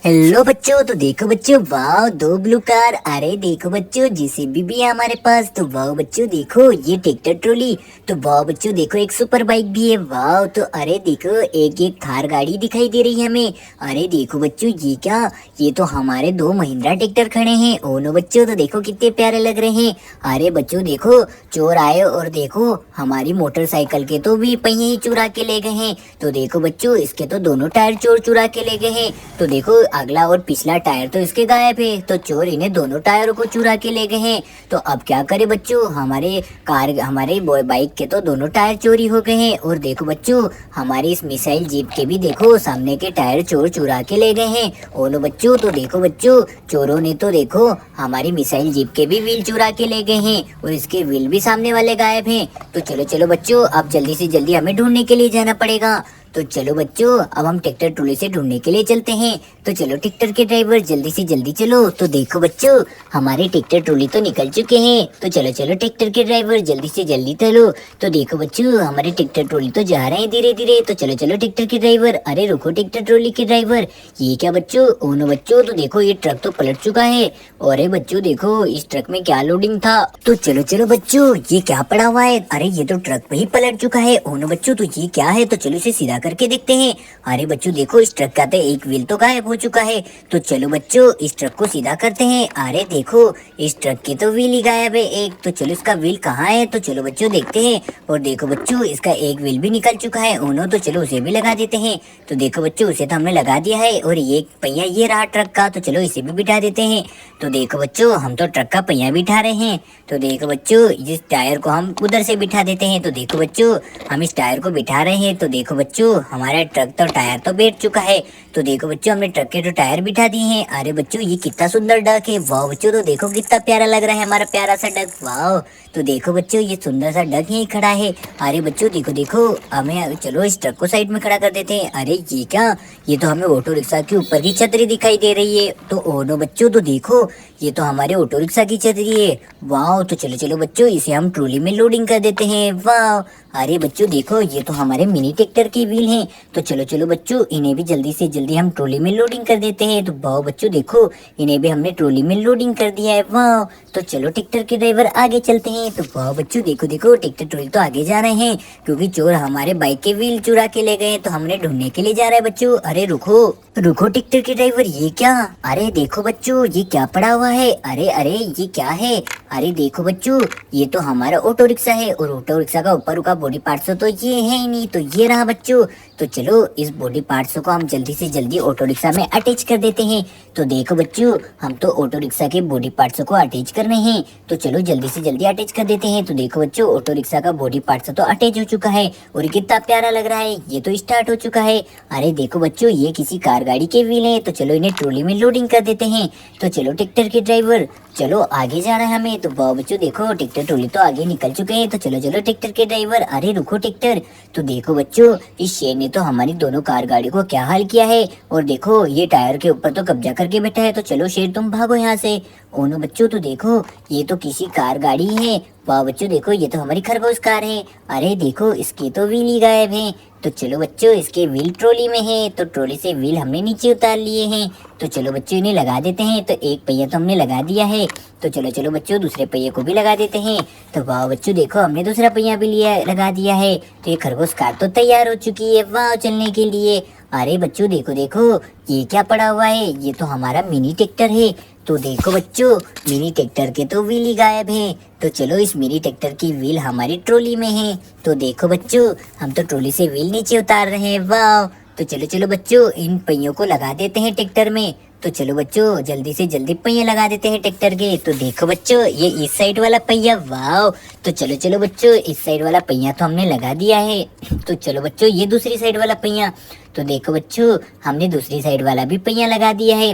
Hello बच्चों, तो देखो बच्चों, वाह दो ब्लू कार। अरे देखो बच्चों, जेसीबी भी है हमारे पास। तो वाह बच्चों देखो, ये ट्रैक्टर ट्रॉली। तो वाह बच्चों देखो, एक सुपर बाइक भी है। वाह, तो अरे देखो, एक एक थार गाड़ी दिखाई दे रही है हमें। अरे देखो बच्चों, ये क्या, ये तो हमारे दो महिंद्रा ट्रैक्टर खड़े हैं। ओनो बच्चों, तो देखो कितने प्यारे लग रहे हैं। अरे बच्चों देखो, चोर आए और देखो हमारी मोटरसाइकिल के तो भी पहिए ही चुरा के ले गए हैं। तो देखो बच्चों, इसके तो दोनों टायर चोर चुरा के ले गए हैं। तो देखो, अगला और पिछला टायर तो इसके गायब है, तो चोर इन्हें दोनों टायरों को चुरा के ले गए हैं। तो अब क्या करे बच्चों, हमारे बाइक के तो दोनों टायर चोरी हो गए हैं। और देखो बच्चों, हमारी इस मिसाइल जीप के भी देखो सामने के टायर चोर चुरा के ले गए हैं। ओनो बच्चों, तो देखो बच्चों, चोरों ने तो देखो हमारी मिसाइल जीप के भी व्हील चुरा के ले गए हैं, और इसके व्हील भी सामने वाले गायब हैं। तो चलो चलो बच्चों, अब जल्दी से जल्दी हमें ढूंढने के लिए जाना पड़ेगा। तो चलो बच्चों, अब हम ट्रैक्टर ट्रॉली से ढूंढने के लिए चलते हैं। तो चलो ट्रैक्टर के ड्राइवर, जल्दी से जल्दी चलो। तो देखो बच्चों, हमारे ट्रैक्टर ट्रॉली तो निकल चुके हैं। तो चलो चलो ट्रैक्टर के ड्राइवर, जल्दी से जल्दी चलो। तो देखो बच्चों, हमारे ट्रैक्टर ट्रॉली तो जा रहे हैं धीरे धीरे। तो चलो चलो ट्रैक्टर के ड्राइवर, अरे रुको ट्रैक्टर ट्रॉली के ड्राइवर, ये क्या बच्चों, ओनो बच्चों, तो देखो ये ट्रक तो पलट चुका है। अरे बच्चों देखो, इस ट्रक में क्या लोडिंग था। तो चलो चलो बच्चों, ये क्या पड़ा हुआ है। अरे ये तो ट्रक पे ही पलट चुका है। ओनो बच्चों, तो ये क्या है। तो चलो इसे सीधा करके देखते हैं। अरे बच्चों देखो, इस ट्रक का तो एक व्हील तो गायब हो चुका है। तो चलो बच्चों, इस ट्रक को सीधा करते हैं। अरे देखो, इस ट्रक की तो व्हील ही गायब है एक। तो चलो इसका व्हील कहाँ है। तो चलो बच्चों देखते हैं। और देखो बच्चों, इसका एक व्हील भी निकल चुका है। ओनो, तो चलो उसे भी लगा देते हैं। तो देखो बच्चों, उसे तो हमने लगा दिया है। और ये पहिया ये रहा ट्रक का, तो चलो इसे भी बिठा देते हैं। तो देखो बच्चों, हम तो ट्रक का पहिया बिठा रहे हैं। तो देखो बच्चों, इस टायर को हम उधर से बिठा देते हैं। तो देखो बच्चों, हम इस टायर को बिठा रहे हैं। तो देखो बच्चों, हमारा ट्रक तो टायर तो बैठ चुका है। तो देखो बच्चों, हमने ट्रक के तो टायर बिठा दिए हैं। अरे बच्चों, ये कितना सुंदर डक है। वाह बच्चों, तो देखो कितना प्यारा लग रहा है हमारा प्यारा सा डक। वाह, तो देखो बच्चों, ये सुंदर सा डक यहीं खड़ा है। अरे बच्चों देखो देखो, हमें चलो इस ट्रक को साइड में खड़ा कर देते हैं। अरे ये क्या, ये तो हमें ऑटो रिक्शा के ऊपर की छतरी दिखाई दे रही है। तो ओनो बच्चों, तो देखो ये तो हमारे ऑटो रिक्शा की छतरी है। वाह, तो चलो चलो बच्चों, इसे हम ट्रॉली में लोडिंग कर देते हैं। वाह, अरे बच्चों देखो, ये तो हमारे मिनी ट्रैक्टर की व्हील हैं। तो चलो चलो बच्चों, इन्हें भी जल्दी से जल्दी हम ट्रॉली में लोडिंग कर देते हैं। तो वाह बच्चों देखो, इन्हें भी हमने ट्रॉली में लोडिंग कर दिया है। वाह, तो चलो ट्रैक्टर के ड्राइवर आगे चलते हैं। तो वाह बच्चों देखो देखो, ट्रैक्टर ट्रॉली तो आगे जा रहे हैं, क्योंकि चोर हमारे बाइक के व्हील चुरा के ले गए। तो हमने ढूंढने के लिए जा रहा है बच्चों। अरे रुको रुको ट्रैक्टर के ड्राइवर, ये क्या, अरे देखो बच्चों, ये क्या पड़ा हुआ है। अरे अरे ये क्या है। अरे देखो बच्चों, ये तो हमारा ऑटो रिक्शा है, और ऑटो रिक्शा का ऊपर का बॉडी पार्ट्स तो ये है ही नहीं। तो ये रहा बच्चों। तो चलो इस बॉडी पार्ट्स को हम जल्दी से जल्दी ऑटो रिक्शा में अटैच कर देते हैं। तो देखो बच्चों, हम तो ऑटो रिक्शा के बॉडी पार्ट्स को अटैच कर रहे हैं। तो चलो जल्दी से जल्दी अटैच कर देते हैं। तो देखो बच्चों, ऑटो रिक्शा का बॉडी पार्ट्स तो अटैच हो चुका है, और कितना प्यारा लग रहा है। ये तो स्टार्ट हो चुका है। अरे देखो बच्चों, ये किसी कार गाड़ी के व्हील है। तो चलो इन्हें ट्रॉली में लोडिंग कर देते हैं। तो चलो ट्रैक्टर के ड्राइवर, चलो आगे जा रहा है हमें। तो वाह बच्चों देखो, ट्रैक्टर ट्रॉली तो आगे निकल चुके हैं। तो चलो चलो ट्रैक्टर के ड्राइवर, अरे रुको ट्रैक्टर। तो देखो बच्चों, इस शेर ने तो हमारी दोनों कार गाड़ी को क्या हाल किया है। और देखो, ये टायर के ऊपर तो कब्जा करके बैठा है। तो चलो शेर, तुम भागो यहाँ से। ओनो बच्चों, तो देखो ये तो किसी कार गाड़ी है। वाह बच्चों देखो, ये तो हमारी खरगोश कार है। अरे देखो, इसके तो व्हील ही गायब है। तो चलो बच्चों, इसके व्हील ट्रॉली में है। तो ट्रॉली से व्हील हमने नीचे उतार लिए हैं। तो चलो बच्चों, इन्हें लगा देते हैं। तो एक पहिया तो हमने लगा दिया है। तो चलो चलो बच्चों, दूसरे पहिए को भी लगा देते हैं। तो वाह बच्चों देखो, हमने दूसरा पहिया भी लिया लगा दिया है। तो ये खरगोश कार तो तैयार हो चुकी है, वाह, चलने के लिए। अरे बच्चों देखो देखो, ये क्या पड़ा हुआ है। ये तो हमारा मिनी ट्रैक्टर है। तो देखो बच्चों, मिनी ट्रैक्टर के तो व्हील ही गायब है। तो चलो इस मिनी ट्रैक्टर की व्हील हमारी ट्रॉली में है। तो देखो बच्चों, हम तो ट्रॉली से व्हील नीचे उतार रहे हैं। वाह, तो चलो चलो बच्चों, इन पहियों को लगा देते हैं ट्रैक्टर में। तो चलो बच्चों, जल्दी से जल्दी पहिए लगा देते हैं ट्रैक्टर के। तो देखो बच्चों, ये इस साइड वाला पहिया, वाह। तो चलो चलो बच्चों, इस साइड वाला पहिया तो हमने लगा दिया है। तो चलो बच्चों, ये दूसरी साइड वाला पहिया। तो देखो बच्चों, हमने दूसरी साइड वाला भी पहिया लगा दिया है।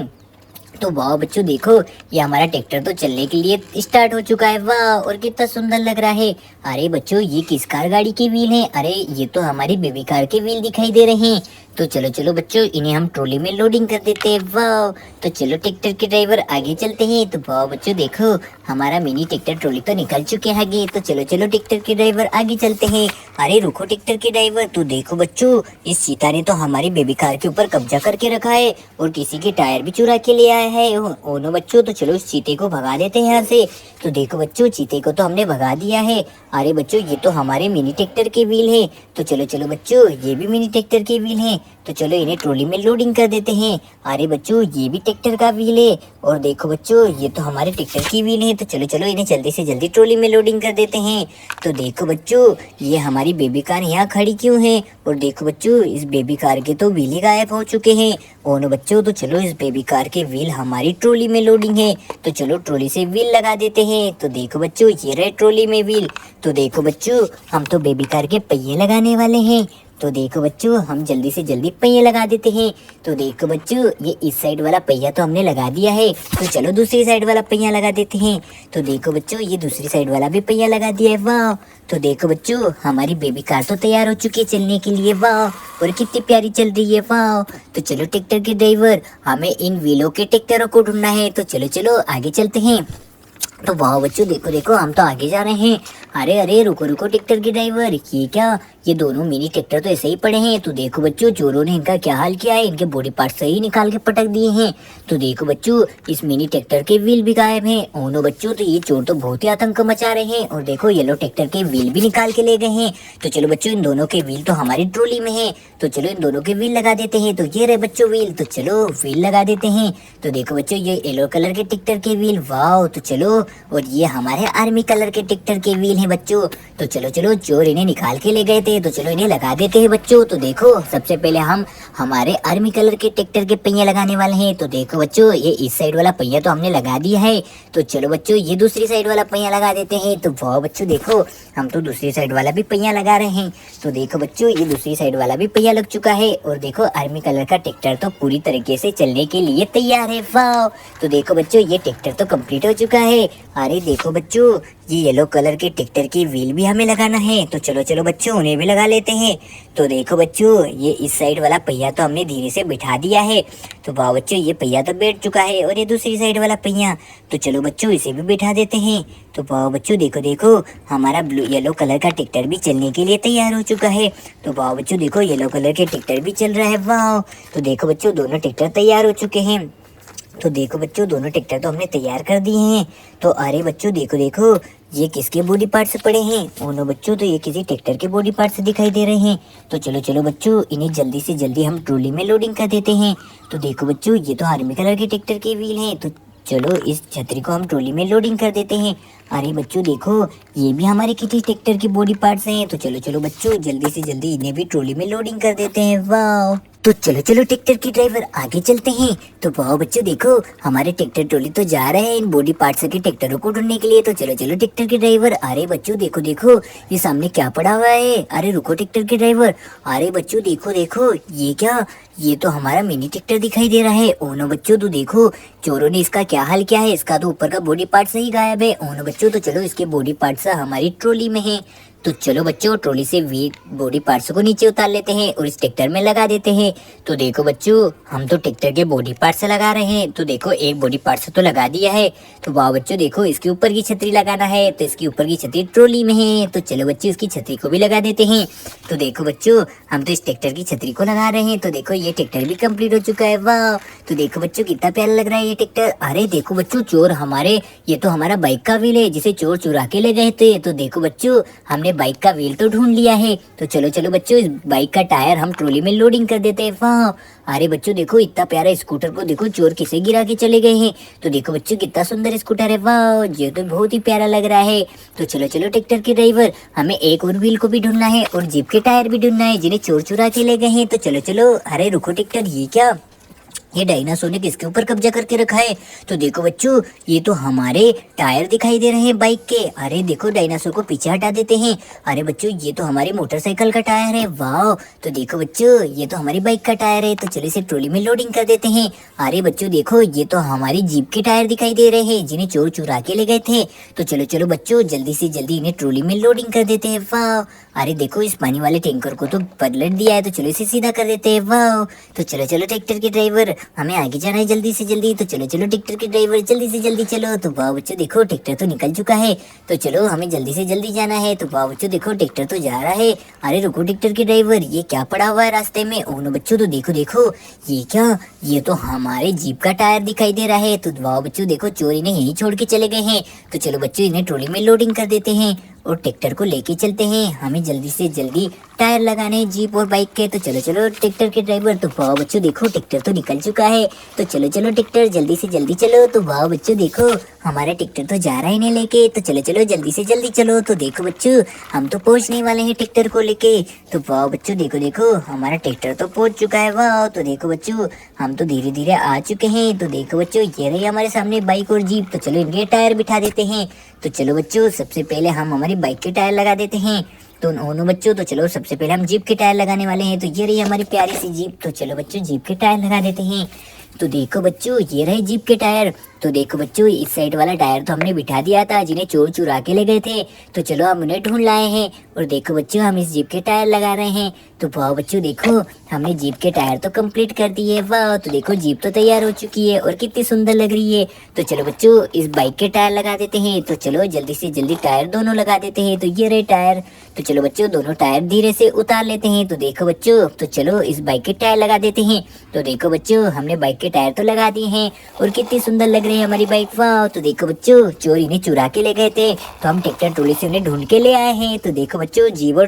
तो वाह बच्चों देखो, ये हमारा ट्रैक्टर तो चलने के लिए स्टार्ट हो चुका है। वाह, और कितना सुंदर लग रहा है। अरे बच्चों, ये किस कार गाड़ी के व्हील हैं। अरे ये तो हमारी बेबी कार के व्हील दिखाई दे रहे हैं। तो चलो चलो बच्चों, इन्हें हम ट्रॉली में लोडिंग कर देते हैं। वाह, तो चलो ट्रैक्टर के ड्राइवर आगे चलते हैं। तो वाह बच्चों देखो, हमारा मिनी ट्रैक्टर ट्रॉली तो निकल चुके हैं आगे। तो चलो चलो ट्रैक्टर के ड्राइवर आगे चलते हैं। अरे रुको ट्रैक्टर के ड्राइवर, तो देखो बच्चों, इस चीता ने तो हमारी बेबी कार के ऊपर कब्जा करके रखा है और किसी के टायर भी चुरा के ले आया है। ओ नो बच्चों, तो चलो इस चीते को भगा देते हैं यहाँ से। तो देखो बच्चों, चीते को तो हमने भगा दिया है। अरे बच्चों, ये तो हमारे मिनी ट्रैक्टर के व्हील है। तो चलो चलो बच्चों, ये भी मिनी ट्रैक्टर के व्हील है। तो चलो इन्हें ट्रॉली में लोडिंग कर देते हैं। अरे बच्चों, ये भी ट्रैक्टर का व्हील है। और देखो बच्चों, ये तो हमारे ट्रैक्टर की व्हील है। तो चलो चलो इन्हें जल्दी से जल्दी ट्रॉली में लोडिंग कर देते हैं। तो देखो बच्चों, ये हमारी बेबी कार यहाँ खड़ी क्यों है? और देखो बच्चों, इस बेबी कार के तो व्हील ही गायब हो चुके हैं। ओ नो बच्चों, तो चलो इस बेबी कार के व्हील हमारी ट्रॉली में लोडिंग है। तो चलो ट्रॉली से व्हील लगा देते हैं। तो देखो बच्चों, ये रहे ट्रॉली में व्हील। तो देखो बच्चों, हम तो बेबी कार के पहिए लगाने वाले हैं। तो देखो बच्चों, हम जल्दी से जल्दी पहिए लगा देते हैं। तो देखो बच्चों, ये इस साइड वाला पहिया तो हमने लगा दिया है। तो चलो दूसरी साइड वाला पहिया लगा देते हैं। तो देखो बच्चों, ये दूसरी साइड वाला भी पहिया लगा दिया है। वाह, तो देखो बच्चों, हमारी बेबी कार तो तैयार हो चुकी है चलने के लिए। वाह, और कितनी प्यारी चल रही है। वाह, तो चलो ट्रैक्टर के ड्राइवर, हमें इन व्हीलों के ट्रैक्टरों को ढूंढना है। तो चलो चलो आगे चलते हैं। तो वाह बच्चों, देखो देखो, हम तो आगे जा रहे हैं। अरे अरे रुको रुको ट्रैक्टर के ड्राइवर, ये क्या? ये दोनों मिनी ट्रैक्टर तो ऐसे ही पड़े हैं। तो देखो बच्चों, चोरों ने इनका क्या हाल किया है, इनके बॉडी पार्ट सही निकाल के पटक दिए हैं। तो देखो बच्चों, इस मिनी ट्रैक्टर के व्हील भी गायब हैं। ओनो बच्चों, तो ये चोर तो बहुत ही आतंक मचा रहे हैं। और देखो, येलो ट्रैक्टर के व्हील भी निकाल के ले गए हैं। तो चलो बच्चों, इन दोनों के व्हील तो हमारी ट्रॉली में है। तो चलो इन दोनों के व्हील लगा देते हैं। तो ये रहे बच्चों व्हील। तो चलो व्हील लगा देते हैं। तो देखो बच्चों, ये येलो कलर के ट्रैक्टर के व्हील। वाह, तो चलो, और ये हमारे आर्मी कलर के ट्रैक्टर के व्हील हैं बच्चों। तो चलो चलो, चोर इन्हें निकाल के ले गए थे। तो चलो इन्हें लगा देते हैं बच्चों। तो देखो, सबसे पहले हम हमारे आर्मी कलर के ट्रैक्टर के पहिए लगाने वाले हैं। तो देखो बच्चों, ये इस साइड वाला पहिया तो हमने लगा दिया है। तो चलो बच्चों, ये दूसरी साइड वाला पहिया लगा देते हैं। तो वाह बच्चों देखो, हम तो दूसरी साइड वाला भी पहिया लगा रहे हैं। तो देखो बच्चों, ये दूसरी साइड वाला भी पहिया लग चुका है। और देखो, आर्मी कलर का ट्रैक्टर तो पूरी तरीके से चलने के लिए तैयार है। वाह, तो देखो बच्चों, ये ट्रैक्टर तो कंप्लीट हो चुका है। अरे देखो बच्चों, ये येलो कलर के ट्रैक्टर की व्हील भी हमें लगाना है। तो चलो चलो बच्चों, उन्हें भी लगा लेते हैं। तो देखो बच्चों, ये इस साइड वाला पहिया तो हमने धीरे से बिठा दिया है। तो वाह बच्चों, ये पहिया तो बैठ चुका है। और ये दूसरी साइड वाला पहिया, तो चलो बच्चों, इसे भी बिठा देते हैं। तो वाह बच्चों देखो देखो, हमारा येलो कलर का ट्रैक्टर भी चलने के लिए तैयार हो चुका है। तो वाह बच्चों देखो, येलो कलर के ट्रैक्टर भी चल रहा है। वाह, तो देखो बच्चों, दोनों ट्रैक्टर तैयार हो चुके हैं। तो देखो बच्चों, दोनों ट्रैक्टर तो हमने तैयार कर दिए हैं। तो अरे बच्चों देखो देखो, ये किसके बॉडी पार्ट से पड़े हैं? ओनो बच्चों, तो ये किसी ट्रैक्टर के बॉडी पार्ट से दिखाई दे रहे हैं। तो चलो चलो बच्चों, इन्हें जल्दी से जल्दी हम ट्रॉली में लोडिंग कर देते हैं। तो देखो बच्चों, ये तो आर्मी कलर के ट्रैक्टर के व्हील हैं। तो चलो इस छतरी को हम ट्रॉली में लोडिंग कर देते हैं। अरे बच्चों देखो, ये भी हमारे किसी ट्रैक्टर की बॉडी पार्ट्स हैं। तो चलो चलो बच्चों, जल्दी से जल्दी इन्हें भी ट्रॉली में लोडिंग कर देते हैं। वाह, तो चलो चलो ट्रैक्टर की ड्राइवर आगे चलते हैं। तो वाह बच्चों देखो, हमारे ट्रैक्टर ट्रॉली तो जा रहे हैं इन बॉडी पार्ट्स के ट्रैक्टरों को ढूंढने के लिए। तो चलो चलो ट्रैक्टर के ड्राइवर। अरे बच्चों देखो देखो, ये सामने क्या पड़ा हुआ है? अरे रुको ट्रैक्टर के ड्राइवर। अरे बच्चों देखो देखो, ये क्या? ये तो हमारा मिनी ट्रैक्टर दिखाई दे रहा है। ओनो बच्चों, तो देखो, चोरों ने इसका क्या हाल किया है। इसका तो ऊपर का बॉडी पार्ट सही गायब है। ओनो बच्चों, तो चलो इसके बॉडी पार्ट्स हमारी ट्रॉली में है। तो चलो बच्चों, ट्रॉली से बॉडी पार्ट्स को नीचे उतार लेते हैं और इस ट्रैक्टर में लगा देते हैं। तो देखो बच्चों, हम तो ट्रैक्टर के बॉडी पार्ट्स लगा रहे हैं। तो देखो, एक बॉडी पार्ट्स तो लगा दिया है। तो वाह बच्चों देखो, इसके ऊपर की छतरी लगाना है। तो इसके ऊपर की छतरी ट्रॉली में है। तो चलो बच्चों, इसकी छतरी को भी लगा देते हैं। तो देखो बच्चों, हम तो इस ट्रैक्टर की छतरी को लगा रहे हैं। तो देखो, ये ट्रैक्टर भी कंप्लीट हो चुका है। वाह, तो देखो बच्चों, कितना प्यारा लग रहा है ये ट्रैक्टर। अरे देखो बच्चों, चोर हमारे, ये तो हमारा बाइक का व्हील है जिसे चोर चुरा के ले गए थे। तो देखो बच्चों, हमने बाइक का व्हील तो ढूंढ लिया है। तो चलो चलो बच्चों, इस बाइक का टायर हम ट्रॉली में लोडिंग कर देते हैं। वाह, अरे बच्चों देखो, इतना प्यारा स्कूटर को देखो, चोर किसे गिरा के चले गए हैं। तो देखो बच्चों, कितना सुंदर स्कूटर है। वाह, ये तो बहुत ही प्यारा लग रहा है। तो चलो चलो ट्रैक्टर के ड्राइवर, हमें एक और व्हील को भी ढूंढना है और जीप के टायर भी ढूंढना है जिन्हें चोर चुरा के ले गए हैं। तो चलो चलो, अरे रुको ट्रैक्टर, ये क्या? ये डायनासोर ने किसके ऊपर कब्जा करके रखा है? तो देखो बच्चों, ये तो हमारे टायर दिखाई दे रहे हैं बाइक के। अरे देखो, डायनासोर को पीछे हटा देते हैं। अरे बच्चों, ये तो हमारी मोटरसाइकिल का टायर है। वाह, तो देखो बच्चों, ये तो हमारी बाइक का टायर है। तो चलो इसे ट्रॉली में लोडिंग कर देते हैं। अरे बच्चों देखो, ये तो हमारी जीप के टायर दिखाई दे रहे हैं, जिन्हें चोर चुरा के ले गए थे। तो चलो चलो बच्चों, जल्दी से जल्दी इन्हें ट्रॉली में लोडिंग कर देते हैं। वाह, अरे देखो, इस पानी वाले टैंकर को तो पलट दिया है, तो चलो इसे सीधा कर देते हैं। वाह, तो चलो चलो ट्रैक्टर के ड्राइवर, हमें आगे जाना है जल्दी से जल्दी। तो चलो चलो ट्रैक्टर के ड्राइवर, जल्दी से जल्दी चलो। तो वाह बच्चों देखो, ट्रैक्टर तो निकल चुका है। तो चलो हमें जल्दी से जल्दी जाना है। तो वाह बच्चों देखो, ट्रैक्टर तो जा रहा है। अरे रुको ट्रैक्टर के ड्राइवर, ये क्या पड़ा हुआ है रास्ते में? ओह नो बच्चों, तो देखो देखो, ये क्या, ये तो हमारे जीप का टायर दिखाई दे रहा है। तो वाह बच्चों देखो, चोर इन्हें यहीं छोड़ के चले गए हैं। तो चलो बच्चों, इन्हें ट्रॉली में लोडिंग कर देते हैं और ट्रैक्टर को लेके चलते हैं। हमें जल्दी से जल्दी टायर लगाने हैं जीप और बाइक के। तो चलो चलो ट्रैक्टर के ड्राइवर। तो वाह बच्चों देखो, ट्रैक्टर तो निकल चुका है। तो चलो चलो ट्रैक्टर, जल्दी से जल्दी चलो। तो वाह बच्चों देखो, हमारा ट्रैक्टर तो जा रहा है इन्हें लेके। तो चलो चलो जल्दी से जल्दी चलो। तो देखो बच्चों, हम तो पहुंचने वाले हैं ट्रैक्टर को लेके। तो वाह बच्चों देखो देखो, हमारा ट्रैक्टर तो पहुंच चुका है। वाह, तो देखो बच्चों, हम तो धीरे धीरे आ चुके हैं। तो देखो बच्चों, ये रही हमारे सामने बाइक और जीप। तो चलो इनके टायर बिठा देते हैं। तो चलो बच्चों, सबसे पहले हम हमारी बाइक के टायर लगा देते हैं। तो दोनों बच्चों, तो चलो सबसे पहले हम जीप के टायर लगाने वाले हैं। तो ये रही हमारी प्यारी सी जीप। तो चलो बच्चों, जीप के टायर लगा देते हैं। तो देखो बच्चों, ये रहे जीप के टायर। तो देखो बच्चों, इस साइड वाला टायर तो हमने बिठा दिया था, जिन्हें चोर चुरा के ले गए थे। तो चलो हम उन्हें ढूंढ लाए हैं। और देखो बच्चों, हम इस जीप के टायर लगा रहे हैं। तो वाह बच्चों देखो, हमने जीप के टायर तो कंप्लीट कर दिए। वाह, तो देखो जीप तो तैयार हो चुकी है और कितनी सुंदर लग रही है। तो चलो बच्चों, इस बाइक के टायर लगा देते हैं। तो चलो जल्दी से जल्दी टायर दोनों लगा देते हैं। तो ये रहे टायर। तो चलो बच्चों, दोनों टायर धीरे से उतार लेते हैं। तो देखो बच्चों, तो चलो इस बाइक के टायर लगा देते हैं। तो देखो बच्चों, हमने बाइक के टायर तो लगा दिए हैं और कितनी सुंदर लग रही है हमारी बाइक। वाह, तो देखो बच्चों, चोर इन्हें चुरा के ले गए थे, तो हम ट्रैक्टर ट्रॉली से उन्हें ढूंढ के ले आए हैं। तो देखो बच्चों, जीप और